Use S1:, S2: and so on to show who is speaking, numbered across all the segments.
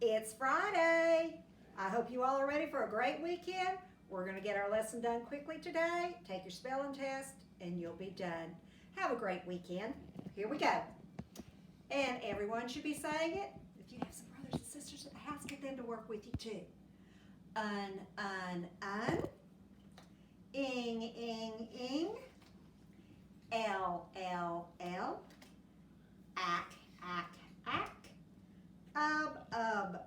S1: It's Friday. I hope you all are ready for a great weekend. We're going to get our lesson done quickly today. Take your spelling test and you'll be done. Have a great weekend. Here we go. And everyone should be saying it. If you have some brothers and sisters at the house, get them to work with you too. Un. Ing, ing, ing. L, L, L. Ack, ack, ack. Ub,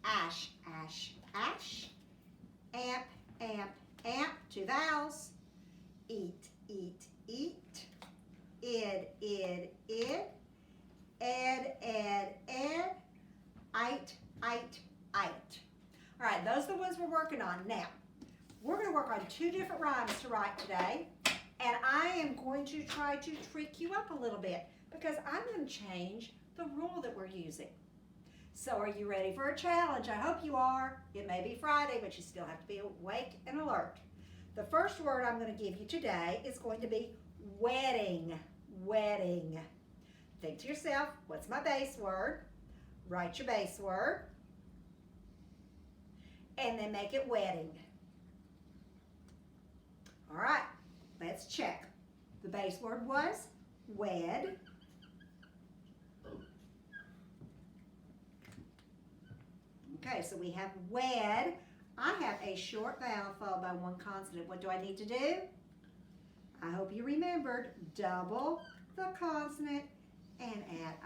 S1: ash, ash, ash, amp, amp, amp, 2 vowels, eat, eat, eat, id, id, id, ed, ed, ed, ite, ite, ite. All right, those are the ones we're working on. Now, we're going to work on 2 different rhymes to write today, and I am going to try to trick you up a little bit because I'm going to change the rule that we're using. So are you ready for a challenge? I hope you are. It may be Friday, but you still have to be awake and alert. The first word I'm going to give you today is going to be wedding. Wedding. Think to yourself, what's my base word? Write your base word. And then make it wedding. All right, let's check. The base word was wed. Okay, so we have wed. I have a short vowel followed by 1 consonant. What do I need to do? I hope you remembered. Double the consonant and add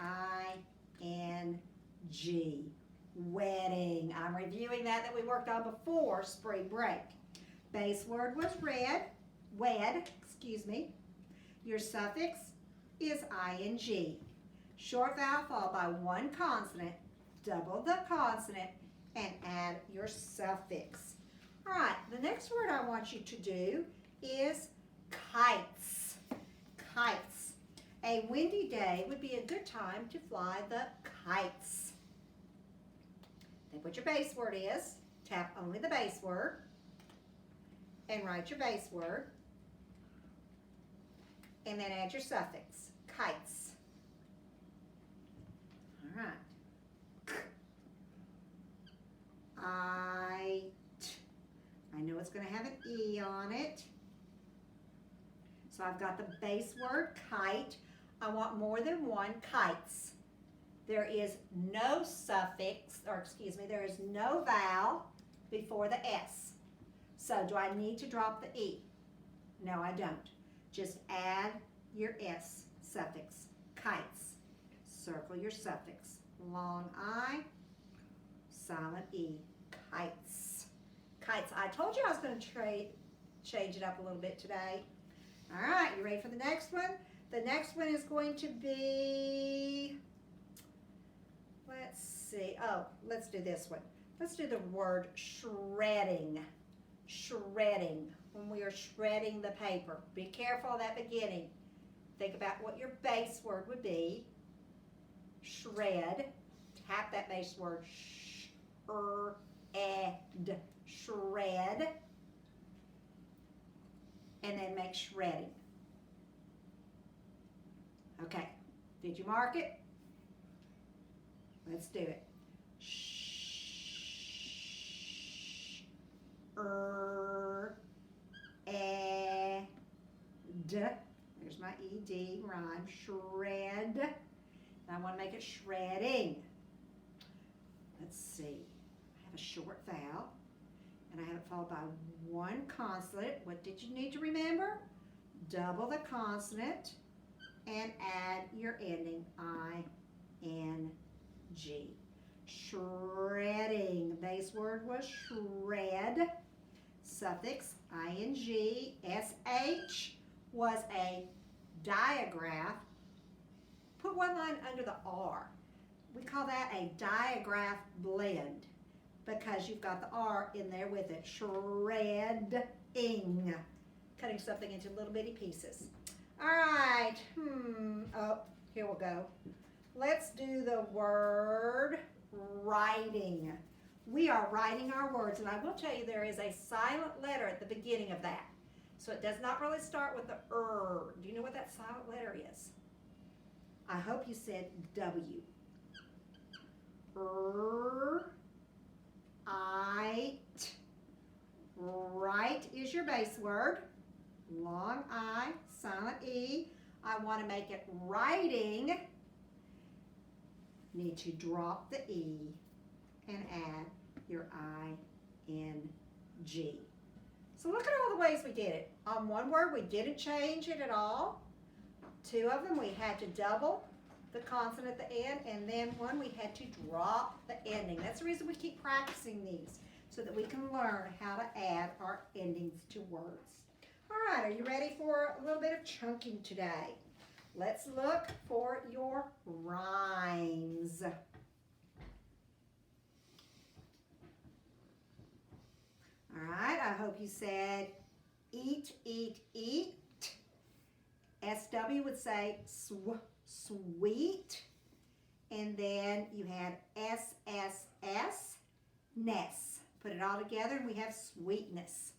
S1: I-N-G. Wedding. I'm reviewing that we worked on before spring break. Base word was wed. Your suffix is ing. Short vowel followed by 1 consonant. Double the consonant and add your suffix. All right, the next word I want you to do is kites. Kites. A windy day would be a good time to fly the kites. Think what your base word is. Tap only the base word and write your base word and then add your suffix, kites. All right. I know it's going to have an E on it. So I've got the base word, kite. I want more than 1 kites. There is no suffix, there is no vowel before the S. So do I need to drop the E? No, I don't. Just add your S suffix, kites. Circle your suffix. Long I, silent E, kites. Kites. I told you I was going to change it up a little bit today. All right, you ready for the next one? The next one is going to be, let's see. Oh, let's do this one. Let's do the word shredding. Shredding. When we are shredding the paper. Be careful of that beginning. Think about what your base word would be. Shred. Tap that base word. Shred. And then make shredding. Okay. Did you mark it? Let's do it. There's my ED rhyme. Shred. Now I want to make it shredding. Let's see. I have a short vowel, and I have it followed by 1 consonant. What did you need to remember? Double the consonant and add your ending I-N-G. Shredding. Base word was shred. Suffix ing. SH was a diagraph. Put 1 line under the R. We call that a diagraph blend because you've got the R in there with it. Shredding. Cutting something into little bitty pieces. All right. Oh, here we'll go. Let's do the word writing. We are writing our words, and I will tell you there is a silent letter at the beginning of that. So it does not really start with the R. Do you know what that silent letter is? I hope you said W. Right. Right is your base word. Long I, silent E. I want to make it writing. Need to drop the E and add your I-N-G. So look at all the ways we did it. On one word, we didn't change it at all. Two of them, we had to double the consonant at the end, and then one, we had to drop the ending. That's the reason we keep practicing these, so that we can learn how to add our endings to words. All right, are you ready for a little bit of chunking today? Let's look for your rhymes. All right, I hope you said eat, eat, eat. SW would say sweet. And then you had SSS, ness. Put it all together and we have sweetness.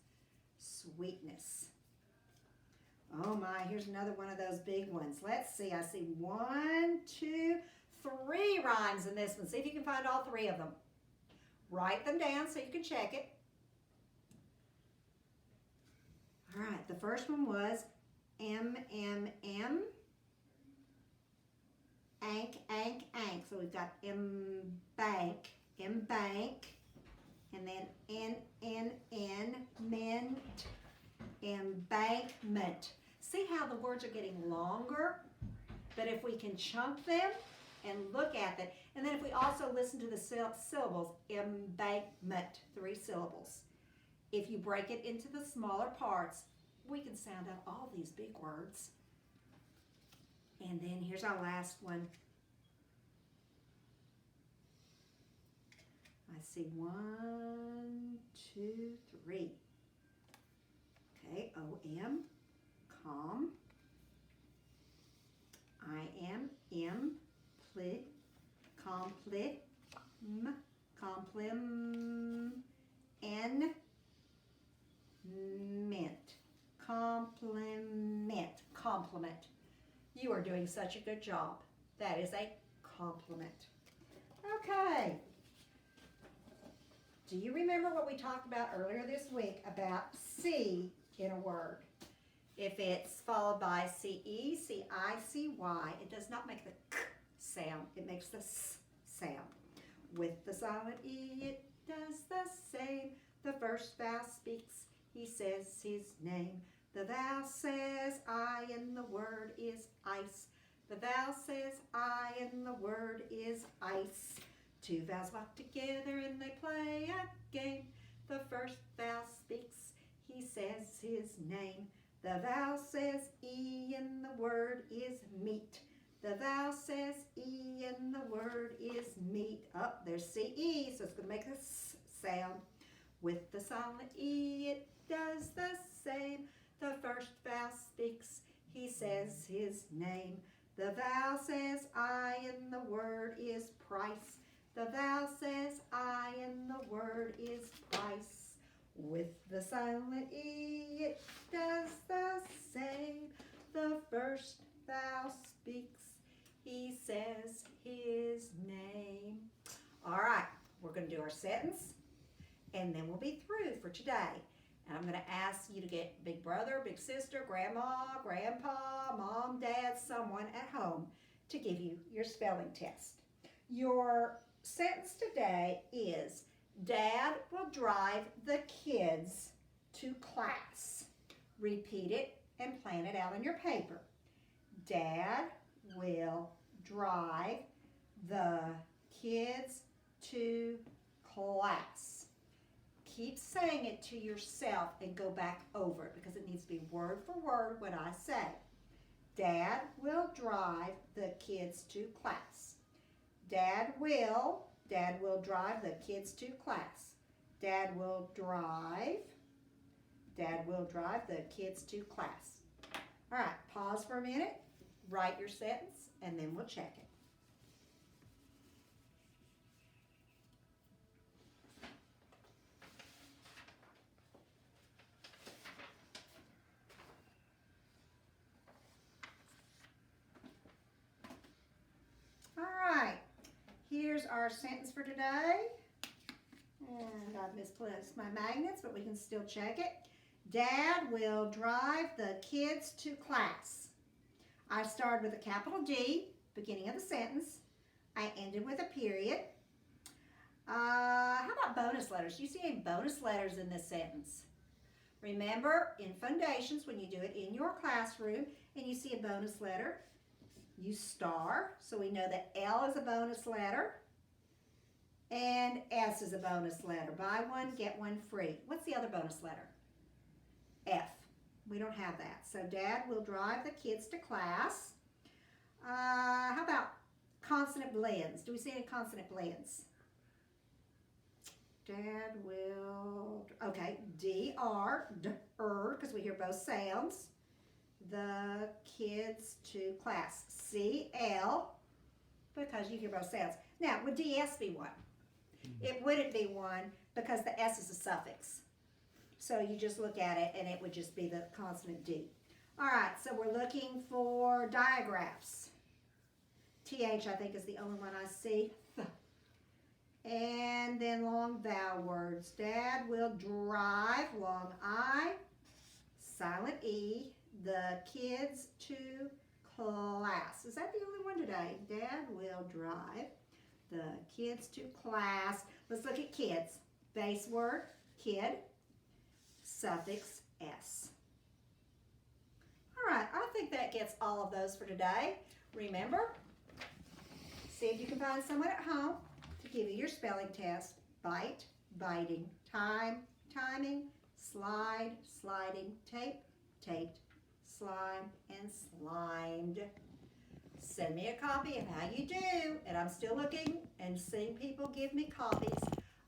S1: Sweetness. Oh my, here's another one of those big ones. Let's see, I see 1, 2, 3 rhymes in this one. See if you can find all 3 of them. Write them down so you can check it. All right, the first one was M-M-M. Ank, ank, ank. So we've got M-bank, M-bank. And then N-N-N, mint, embankment. See how the words are getting longer? But if we can chunk them and look at them, and then if we also listen to the syllables, embankment, 3 syllables. If you break it into the smaller parts, we can sound out all these big words. And then here's our last one. I see 1, 2, 3. Okay, O-M, calm. I-M, plit, complit, complim, N, mint, compliment, compliment. You are doing such a good job. That is a compliment. Okay. Do you remember what we talked about earlier this week about C in a word? If it's followed by C-E, C-I, C-Y, it does not make the K sound. It makes the S sound. With the silent E, it does the same. The first vowel speaks, he says his name. The vowel says I and the word is ice. The vowel says I and the word is ice. 2 vowels walk together and they play a game. The first vowel speaks, he says his name. The vowel says E and the word is meat. The vowel says E and the word is meat. Oh, there's C-E, so it's going to make a S sound. With the silent E, it does the same. The first vowel speaks, he says his name. The vowel says I and the word is price. The vowel says I and the word is price. With the silent E, it does the same. The first vowel speaks, he says his name. All right, we're going to do our sentence, and then we'll be through for today. And I'm going to ask you to get big brother, big sister, grandma, grandpa, mom, dad, someone at home to give you your spelling test. Your sentence today is, Dad will drive the kids to class. Repeat it and plan it out on your paper. Dad will drive the kids to class. Keep saying it to yourself and go back over it because it needs to be word for word what I say. Dad will drive the kids to class. Dad will drive the kids to class. Dad will drive the kids to class. All right, pause for a minute, write your sentence, and then we'll check it. Here's our sentence for today. And I've misplaced my magnets, but we can still check it. Dad will drive the kids to class. I started with a capital D, beginning of the sentence. I ended with a period. How about bonus letters? Do you see any bonus letters in this sentence? Remember, in Foundations, when you do it in your classroom and you see a bonus letter, you star. So we know that L is a bonus letter and S is a bonus letter. Buy one, get one free. What's the other bonus letter? F. We don't have that. So Dad will drive the kids to class. How about consonant blends? Do we see any consonant blends? Dad will, okay, D-R, D-er, because we hear both sounds. The kids to class. C-L, because you hear both sounds. Now, would D-S be one? It wouldn't be one because the S is a suffix. So you just look at it and it would just be the consonant D. All right, so we're looking for digraphs. TH, I think, is the only one I see. And then long vowel words. Dad will drive, long I, silent E, the kids to class. Is that the only one today? Dad will drive the kids to class. Let's look at kids. Base word, kid, suffix S. All right, I think that gets all of those for today. Remember, see if you can find someone at home to give you your spelling test. Bite, biting, time, timing, slide, sliding, tape, taped, slime, and slimed. Send me a copy of how you do, and I'm still looking and seeing people give me copies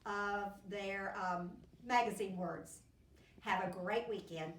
S1: of their magazine words. Have a great weekend.